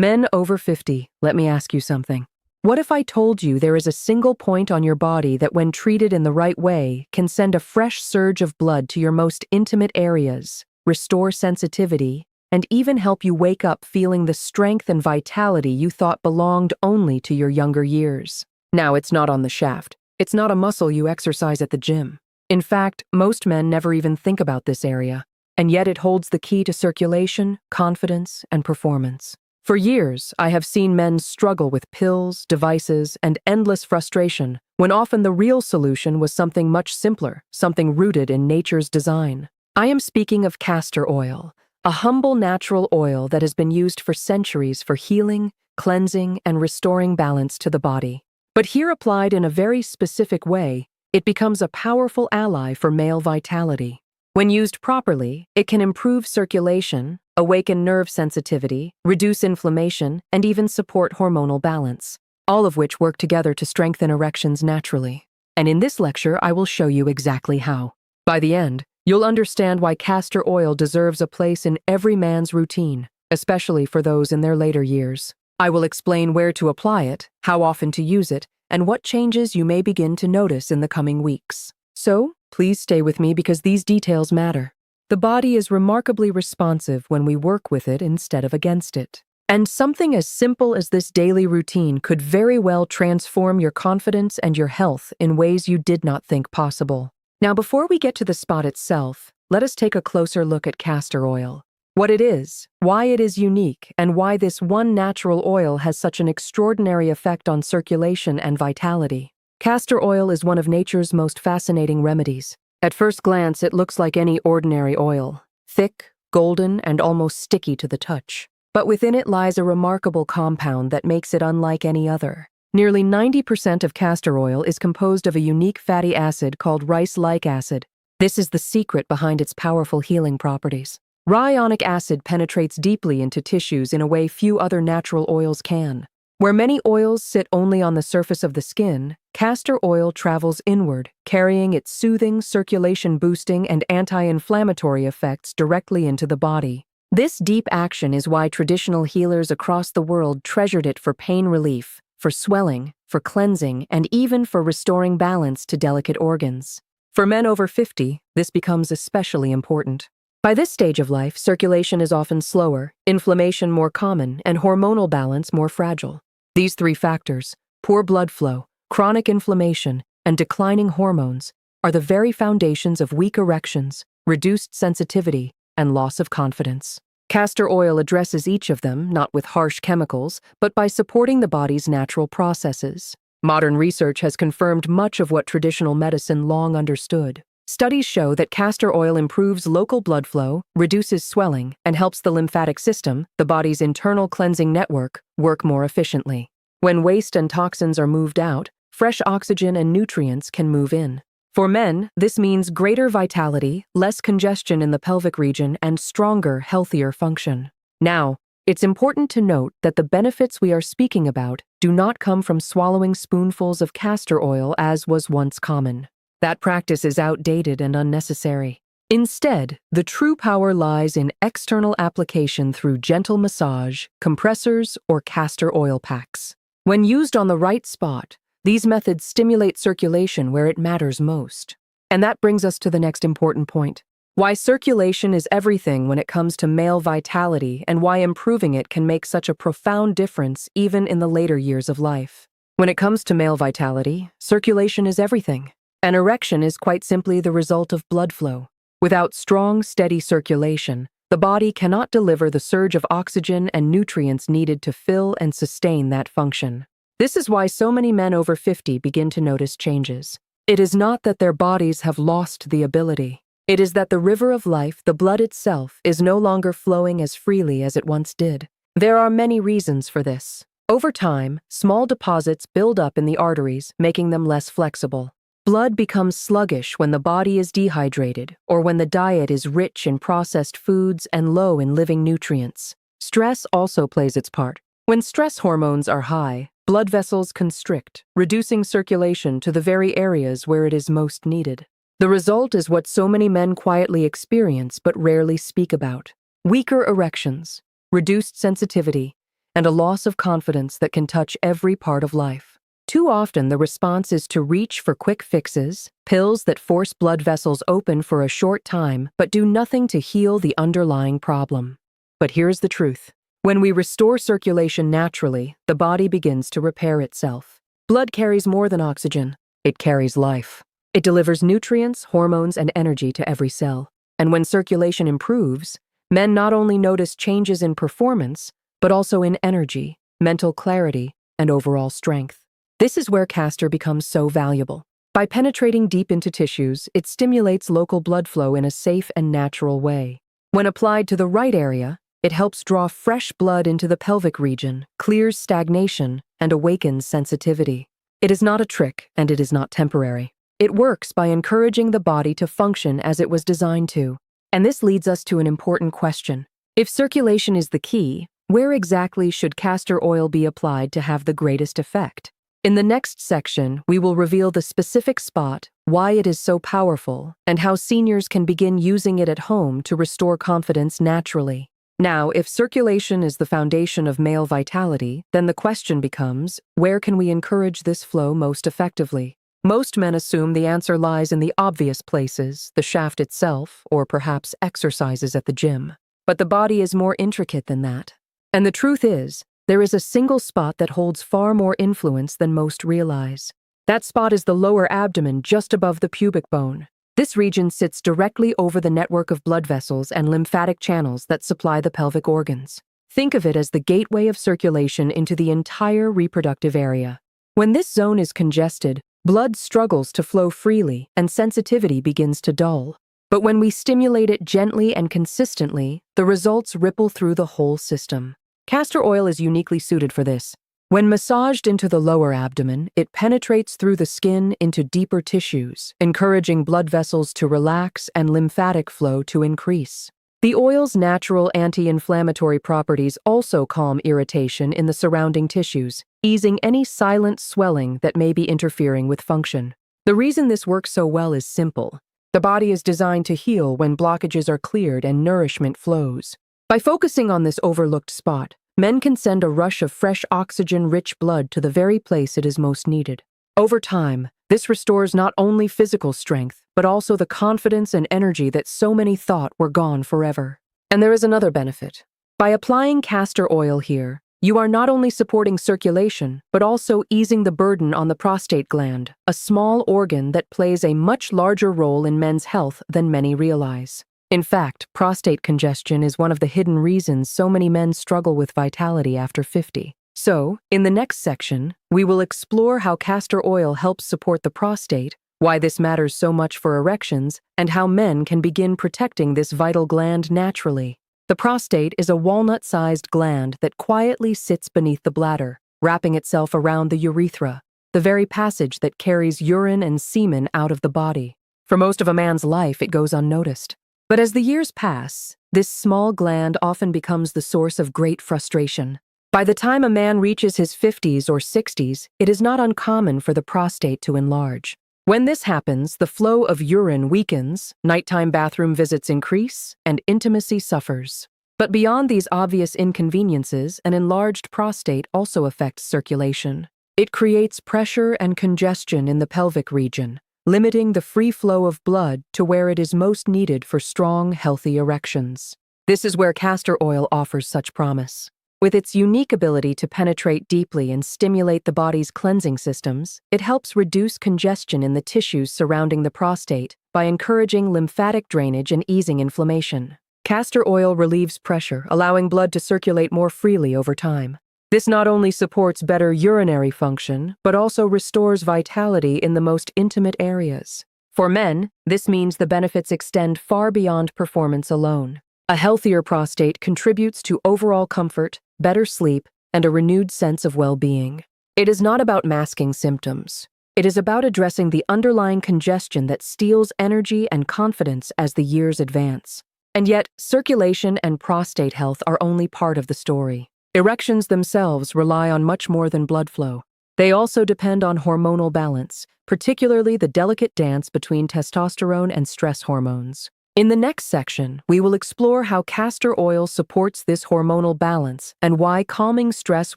Men over 50, let me ask you something. What if I told you there is a single point on your body that, when treated in the right way, can send a fresh surge of blood to your most intimate areas, restore sensitivity, and even help you wake up feeling the strength and vitality you thought belonged only to your younger years? Now, it's not on the shaft. It's not a muscle you exercise at the gym. In fact, most men never even think about this area, and yet it holds the key to circulation, confidence, and performance. For years, I have seen men struggle with pills, devices, and endless frustration, when often the real solution was something much simpler, something rooted in nature's design. I am speaking of castor oil, a humble natural oil that has been used for centuries for healing, cleansing, and restoring balance to the body. But here, applied in a very specific way, it becomes a powerful ally for male vitality. When used properly, it can improve circulation, awaken nerve sensitivity, reduce inflammation, and even support hormonal balance, all of which work together to strengthen erections naturally. And in this lecture, I will show you exactly how. By the end, you'll understand why castor oil deserves a place in every man's routine, especially for those in their later years. I will explain where to apply it, how often to use it, and what changes you may begin to notice in the coming weeks. So, please stay with me because these details matter. The body is remarkably responsive when we work with it instead of against it. And something as simple as this daily routine could very well transform your confidence and your health in ways you did not think possible. Now, before we get to the spot itself, let us take a closer look at castor oil. What it is, why it is unique, and why this one natural oil has such an extraordinary effect on circulation and vitality. Castor oil is one of nature's most fascinating remedies. At first glance, it looks like any ordinary oil, thick, golden, and almost sticky to the touch. But within it lies a remarkable compound that makes it unlike any other. Nearly 90% of castor oil is composed of a unique fatty acid called rice-like acid. This is the secret behind its powerful healing properties. Ionic acid penetrates deeply into tissues in a way few other natural oils can. Where many oils sit only on the surface of the skin, castor oil travels inward, carrying its soothing, circulation-boosting, and anti-inflammatory effects directly into the body. This deep action is why traditional healers across the world treasured it for pain relief, for swelling, for cleansing, and even for restoring balance to delicate organs. For men over 50, this becomes especially important. By this stage of life, circulation is often slower, inflammation more common, and hormonal balance more fragile. These three factors, poor blood flow, chronic inflammation, and declining hormones, are the very foundations of weak erections, reduced sensitivity, and loss of confidence. Castor oil addresses each of them, not with harsh chemicals, but by supporting the body's natural processes. Modern research has confirmed much of what traditional medicine long understood. Studies show that castor oil improves local blood flow, reduces swelling, and helps the lymphatic system, the body's internal cleansing network, work more efficiently. When waste and toxins are moved out, fresh oxygen and nutrients can move in. For men, this means greater vitality, less congestion in the pelvic region, and stronger, healthier function. Now, it's important to note that the benefits we are speaking about do not come from swallowing spoonfuls of castor oil as was once common. That practice is outdated and unnecessary. Instead, the true power lies in external application through gentle massage, compressors, or castor oil packs. When used on the right spot, these methods stimulate circulation where it matters most. And that brings us to the next important point: why circulation is everything when it comes to male vitality, and why improving it can make such a profound difference even in the later years of life. When it comes to male vitality, circulation is everything. An erection is quite simply the result of blood flow. Without strong, steady circulation, the body cannot deliver the surge of oxygen and nutrients needed to fill and sustain that function. This is why so many men over 50 begin to notice changes. It is not that their bodies have lost the ability. It is that the river of life, the blood itself, is no longer flowing as freely as it once did. There are many reasons for this. Over time, small deposits build up in the arteries, making them less flexible. Blood becomes sluggish when the body is dehydrated or when the diet is rich in processed foods and low in living nutrients. Stress also plays its part. When stress hormones are high, blood vessels constrict, reducing circulation to the very areas where it is most needed. The result is what so many men quietly experience but rarely speak about: weaker erections, reduced sensitivity, and a loss of confidence that can touch every part of life. Too often, the response is to reach for quick fixes, pills that force blood vessels open for a short time but do nothing to heal the underlying problem. But here's the truth. When we restore circulation naturally, the body begins to repair itself. Blood carries more than oxygen. It carries life. It delivers nutrients, hormones, and energy to every cell. And when circulation improves, men not only notice changes in performance, but also in energy, mental clarity, and overall strength. This is where Castor becomes so valuable. By penetrating deep into tissues, it stimulates local blood flow in a safe and natural way. When applied to the right area, it helps draw fresh blood into the pelvic region, clears stagnation, and awakens sensitivity. It is not a trick, and it is not temporary. It works by encouraging the body to function as it was designed to. And this leads us to an important question. If circulation is the key, where exactly should castor oil be applied to have the greatest effect? In the next section, we will reveal the specific spot, why it is so powerful, and how seniors can begin using it at home to restore confidence naturally. Now, if circulation is the foundation of male vitality, then the question becomes, where can we encourage this flow most effectively? Most men assume the answer lies in the obvious places, the shaft itself, or perhaps exercises at the gym. But the body is more intricate than that. And the truth is, there is a single spot that holds far more influence than most realize. That spot is the lower abdomen just above the pubic bone. This region sits directly over the network of blood vessels and lymphatic channels that supply the pelvic organs. Think of it as the gateway of circulation into the entire reproductive area. When this zone is congested, blood struggles to flow freely and sensitivity begins to dull. But when we stimulate it gently and consistently, the results ripple through the whole system. Castor oil is uniquely suited for this. When massaged into the lower abdomen, it penetrates through the skin into deeper tissues, encouraging blood vessels to relax and lymphatic flow to increase. The oil's natural anti-inflammatory properties also calm irritation in the surrounding tissues, easing any silent swelling that may be interfering with function. The reason this works so well is simple. The body is designed to heal when blockages are cleared and nourishment flows. By focusing on this overlooked spot, men can send a rush of fresh oxygen-rich blood to the very place it is most needed. Over time, this restores not only physical strength, but also the confidence and energy that so many thought were gone forever. And there is another benefit. By applying castor oil here, you are not only supporting circulation, but also easing the burden on the prostate gland, a small organ that plays a much larger role in men's health than many realize. In fact, prostate congestion is one of the hidden reasons so many men struggle with vitality after 50. So, in the next section, we will explore how castor oil helps support the prostate, why this matters so much for erections, and how men can begin protecting this vital gland naturally. The prostate is a walnut-sized gland that quietly sits beneath the bladder, wrapping itself around the urethra, the very passage that carries urine and semen out of the body. For most of a man's life, it goes unnoticed. But as the years pass, this small gland often becomes the source of great frustration. By the time a man reaches his 50s or 60s, it is not uncommon for the prostate to enlarge. When this happens, the flow of urine weakens, nighttime bathroom visits increase, and intimacy suffers. But beyond these obvious inconveniences, an enlarged prostate also affects circulation. It creates pressure and congestion in the pelvic region, limiting the free flow of blood to where it is most needed for strong, healthy erections. This is where castor oil offers such promise. With its unique ability to penetrate deeply and stimulate the body's cleansing systems, it helps reduce congestion in the tissues surrounding the prostate by encouraging lymphatic drainage and easing inflammation. Castor oil relieves pressure, allowing blood to circulate more freely over time. This not only supports better urinary function, but also restores vitality in the most intimate areas. For men, this means the benefits extend far beyond performance alone. A healthier prostate contributes to overall comfort, better sleep, and a renewed sense of well-being. It is not about masking symptoms. It is about addressing the underlying congestion that steals energy and confidence as the years advance. And yet, circulation and prostate health are only part of the story. Erections themselves rely on much more than blood flow. They also depend on hormonal balance, particularly the delicate dance between testosterone and stress hormones. In the next section, we will explore how castor oil supports this hormonal balance and why calming stress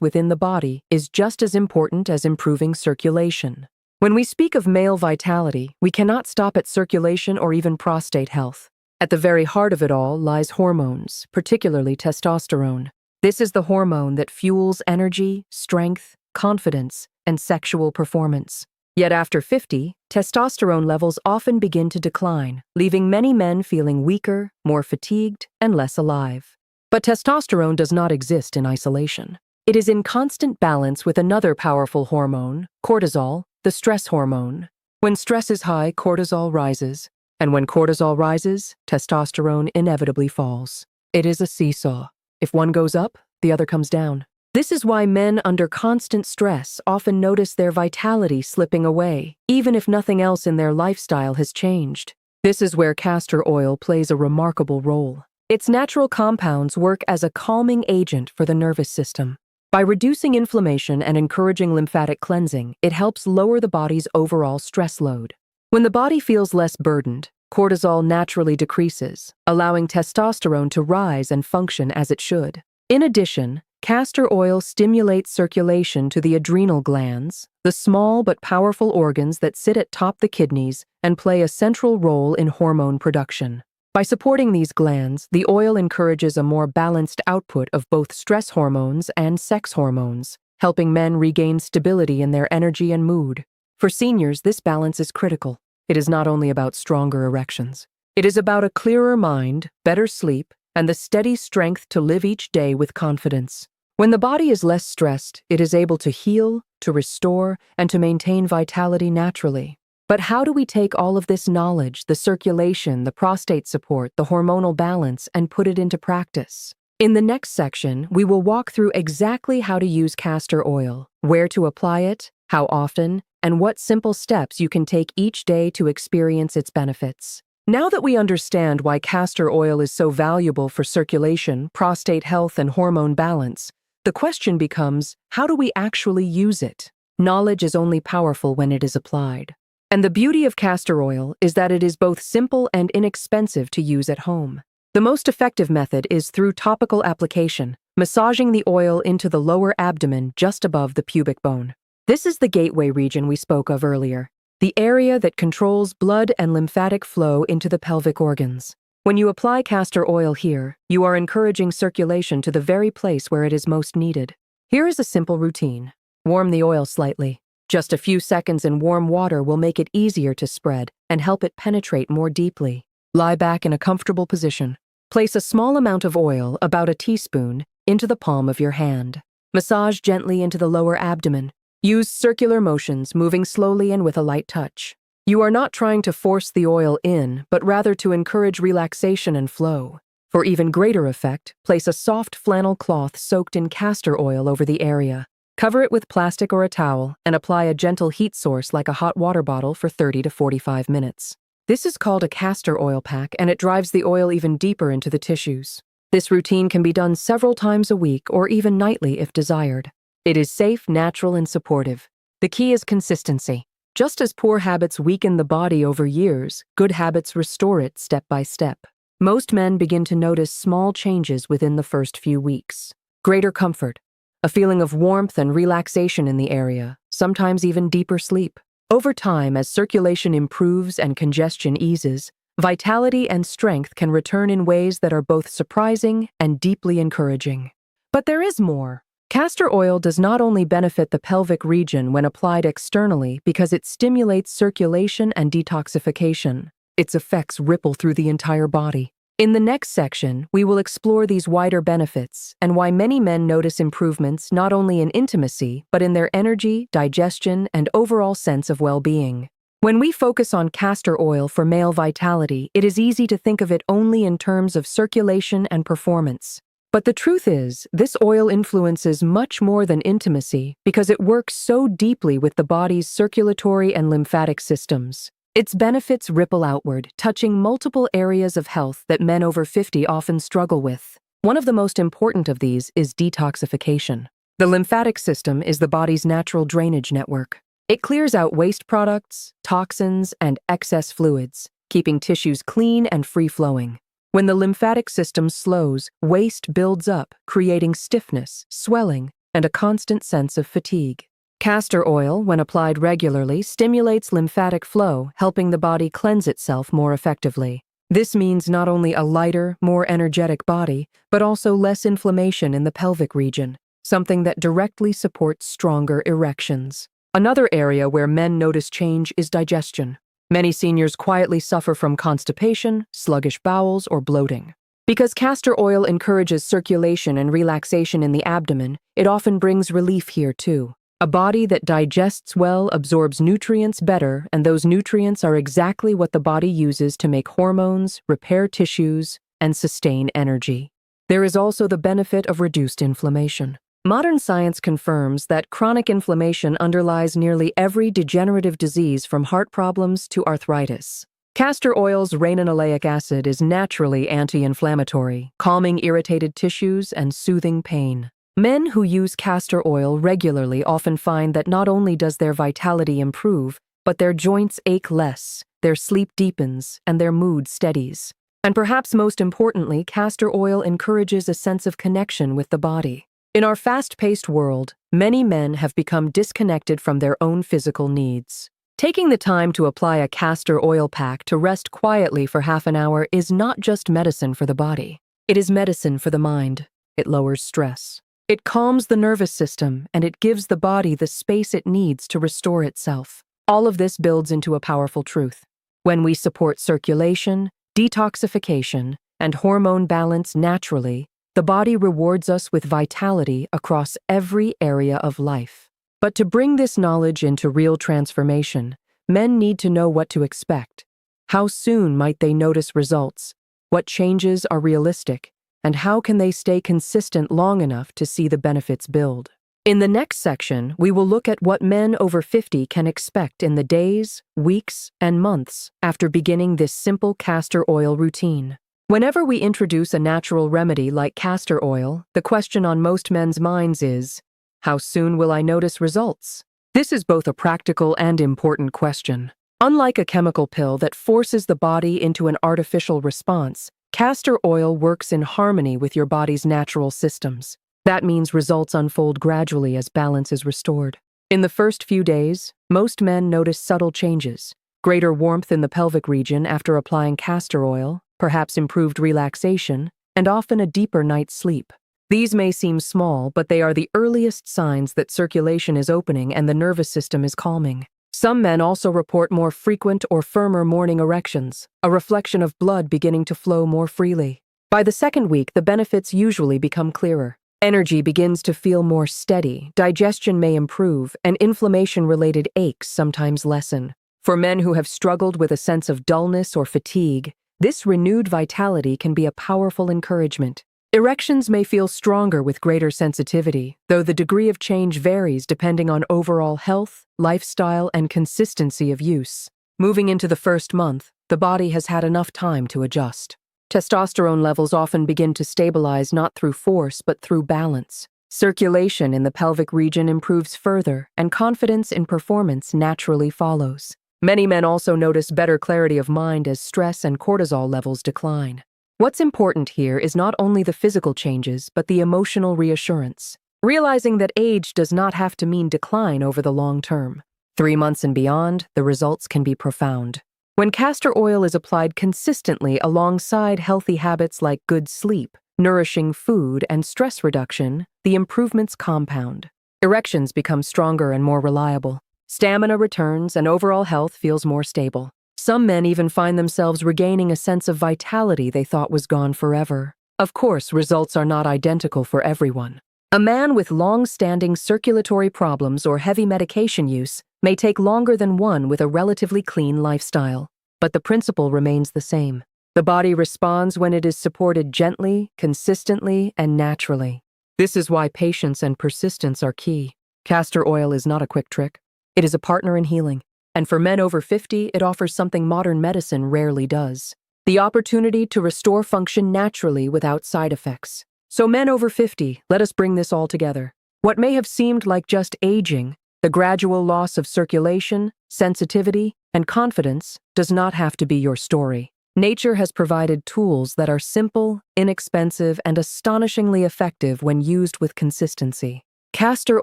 within the body is just as important as improving circulation. When we speak of male vitality, we cannot stop at circulation or even prostate health. At the very heart of it all lies hormones, particularly testosterone. This is the hormone that fuels energy, strength, confidence, and sexual performance. Yet after 50, testosterone levels often begin to decline, leaving many men feeling weaker, more fatigued, and less alive. But testosterone does not exist in isolation. It is in constant balance with another powerful hormone, cortisol, the stress hormone. When stress is high, cortisol rises, and when cortisol rises, testosterone inevitably falls. It is a seesaw. If one goes up, the other comes down. This is why men under constant stress often notice their vitality slipping away, even if nothing else in their lifestyle has changed. This is where castor oil plays a remarkable role. Its natural compounds work as a calming agent for the nervous system. By reducing inflammation and encouraging lymphatic cleansing, it helps lower the body's overall stress load. When the body feels less burdened, cortisol naturally decreases, allowing testosterone to rise and function as it should. In addition, castor oil stimulates circulation to the adrenal glands, the small but powerful organs that sit atop the kidneys and play a central role in hormone production. By supporting these glands, the oil encourages a more balanced output of both stress hormones and sex hormones, helping men regain stability in their energy and mood. For seniors, this balance is critical. It is not only about stronger erections. It is about a clearer mind, better sleep, and the steady strength to live each day with confidence. When the body is less stressed, it is able to heal, to restore, and to maintain vitality naturally. But how do we take all of this knowledge, the circulation, the prostate support, the hormonal balance, and put it into practice? In the next section, we will walk through exactly how to use castor oil, where to apply it, how often, and what simple steps you can take each day to experience its benefits. Now that we understand why castor oil is so valuable for circulation, prostate health, and hormone balance, the question becomes, how do we actually use it? Knowledge is only powerful when it is applied. And the beauty of castor oil is that it is both simple and inexpensive to use at home. The most effective method is through topical application, massaging the oil into the lower abdomen just above the pubic bone. This is the gateway region we spoke of earlier, the area that controls blood and lymphatic flow into the pelvic organs. When you apply castor oil here, you are encouraging circulation to the very place where it is most needed. Here is a simple routine. Warm the oil slightly. Just a few seconds in warm water will make it easier to spread and help it penetrate more deeply. Lie back in a comfortable position. Place a small amount of oil, about a teaspoon, into the palm of your hand. Massage gently into the lower abdomen. Use circular motions, moving slowly and with a light touch. You are not trying to force the oil in, but rather to encourage relaxation and flow. For even greater effect, place a soft flannel cloth soaked in castor oil over the area. Cover it with plastic or a towel and apply a gentle heat source like a hot water bottle for 30 to 45 minutes. This is called a castor oil pack, and it drives the oil even deeper into the tissues. This routine can be done several times a week or even nightly if desired. It is safe, natural, and supportive. The key is consistency. Just as poor habits weaken the body over years, good habits restore it step by step. Most men begin to notice small changes within the first few weeks. Greater comfort, a feeling of warmth and relaxation in the area, sometimes even deeper sleep. Over time, as circulation improves and congestion eases, vitality and strength can return in ways that are both surprising and deeply encouraging. But there is more. Castor oil does not only benefit the pelvic region when applied externally because it stimulates circulation and detoxification. Its effects ripple through the entire body. In the next section, we will explore these wider benefits and why many men notice improvements not only in intimacy, but in their energy, digestion, and overall sense of well-being. When we focus on castor oil for male vitality, it is easy to think of it only in terms of circulation and performance. But the truth is, this oil influences much more than intimacy because it works so deeply with the body's circulatory and lymphatic systems. Its benefits ripple outward, touching multiple areas of health that men over 50 often struggle with. One of the most important of these is detoxification. The lymphatic system is the body's natural drainage network. It clears out waste products, toxins, and excess fluids, keeping tissues clean and free-flowing. When the lymphatic system slows, waste builds up, creating stiffness, swelling, and a constant sense of fatigue. Castor oil, when applied regularly, stimulates lymphatic flow, helping the body cleanse itself more effectively. This means not only a lighter, more energetic body, but also less inflammation in the pelvic region, something that directly supports stronger erections. Another area where men notice change is digestion. Many seniors quietly suffer from constipation, sluggish bowels, or bloating. Because castor oil encourages circulation and relaxation in the abdomen, it often brings relief here too. A body that digests well absorbs nutrients better, and those nutrients are exactly what the body uses to make hormones, repair tissues, and sustain energy. There is also the benefit of reduced inflammation. Modern science confirms that chronic inflammation underlies nearly every degenerative disease from heart problems to arthritis. Castor oil's renoleic acid is naturally anti-inflammatory, calming irritated tissues and soothing pain. Men who use castor oil regularly often find that not only does their vitality improve, but their joints ache less, their sleep deepens, and their mood steadies. And perhaps most importantly, castor oil encourages a sense of connection with the body. In our fast-paced world, many men have become disconnected from their own physical needs. Taking the time to apply a castor oil pack to rest quietly for half an hour is not just medicine for the body. It is medicine for the mind. It lowers stress. It calms the nervous system, and it gives the body the space it needs to restore itself. All of this builds into a powerful truth. When we support circulation, detoxification, and hormone balance naturally, the body rewards us with vitality across every area of life. But to bring this knowledge into real transformation, men need to know what to expect. How soon might they notice results? What changes are realistic? And how can they stay consistent long enough to see the benefits build? In the next section, we will look at what men over 50 can expect in the days, weeks, and months after beginning this simple castor oil routine. Whenever we introduce a natural remedy like castor oil, the question on most men's minds is, how soon will I notice results? This is both a practical and important question. Unlike a chemical pill that forces the body into an artificial response, castor oil works in harmony with your body's natural systems. That means results unfold gradually as balance is restored. In the first few days, most men notice subtle changes: greater warmth in the pelvic region after applying castor oil, perhaps improved relaxation, and often a deeper night's sleep. These may seem small, but they are the earliest signs that circulation is opening and the nervous system is calming. Some men also report more frequent or firmer morning erections, a reflection of blood beginning to flow more freely. By the second week, the benefits usually become clearer. Energy begins to feel more steady, digestion may improve, and inflammation-related aches sometimes lessen. For men who have struggled with a sense of dullness or fatigue, this renewed vitality can be a powerful encouragement. Erections may feel stronger with greater sensitivity, though the degree of change varies depending on overall health, lifestyle, and consistency of use. Moving into the first month, the body has had enough time to adjust. Testosterone levels often begin to stabilize not through force but through balance. Circulation in the pelvic region improves further, and confidence in performance naturally follows. Many men also notice better clarity of mind as stress and cortisol levels decline. What's important here is not only the physical changes, but the emotional reassurance. Realizing that age does not have to mean decline over the long term. 3 months and beyond, the results can be profound. When castor oil is applied consistently alongside healthy habits like good sleep, nourishing food, and stress reduction, the improvements compound. Erections become stronger and more reliable. Stamina returns, and overall health feels more stable. Some men even find themselves regaining a sense of vitality they thought was gone forever. Of course, results are not identical for everyone. A man with long-standing circulatory problems or heavy medication use may take longer than one with a relatively clean lifestyle. But the principle remains the same. The body responds when it is supported gently, consistently, and naturally. This is why patience and persistence are key. Castor oil is not a quick trick. It is a partner in healing, and for men over 50, it offers something modern medicine rarely does: the opportunity to restore function naturally without side effects. So men over 50, let us bring this all together. What may have seemed like just aging, The gradual loss of circulation, sensitivity, and confidence does not have to be your story. Nature has provided tools that are simple, inexpensive, and astonishingly effective when used with consistency. Castor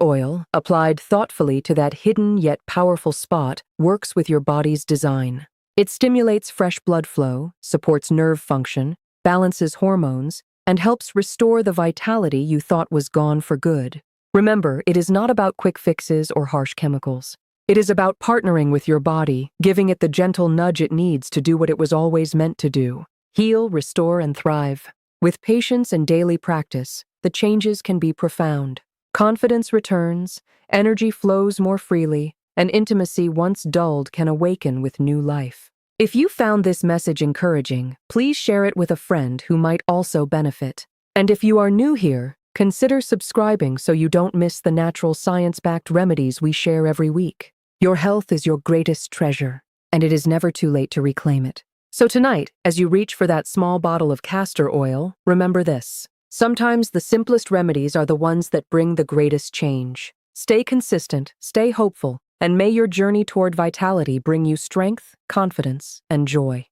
oil, applied thoughtfully to that hidden yet powerful spot, works with your body's design. It stimulates fresh blood flow, supports nerve function, balances hormones, and helps restore the vitality you thought was gone for good. Remember, it is not about quick fixes or harsh chemicals. It is about partnering with your body, giving it the gentle nudge it needs to do what it was always meant to do: heal, restore, and thrive. With patience and daily practice, the changes can be profound. Confidence returns, energy flows more freely, and intimacy once dulled can awaken with new life. If you found this message encouraging, please share it with a friend who might also benefit. And if you are new here, consider subscribing so you don't miss the natural science-backed remedies we share every week. Your health is your greatest treasure, and it is never too late to reclaim it. So tonight, as you reach for that small bottle of castor oil, remember this: sometimes the simplest remedies are the ones that bring the greatest change. Stay consistent, stay hopeful, and may your journey toward vitality bring you strength, confidence, and joy.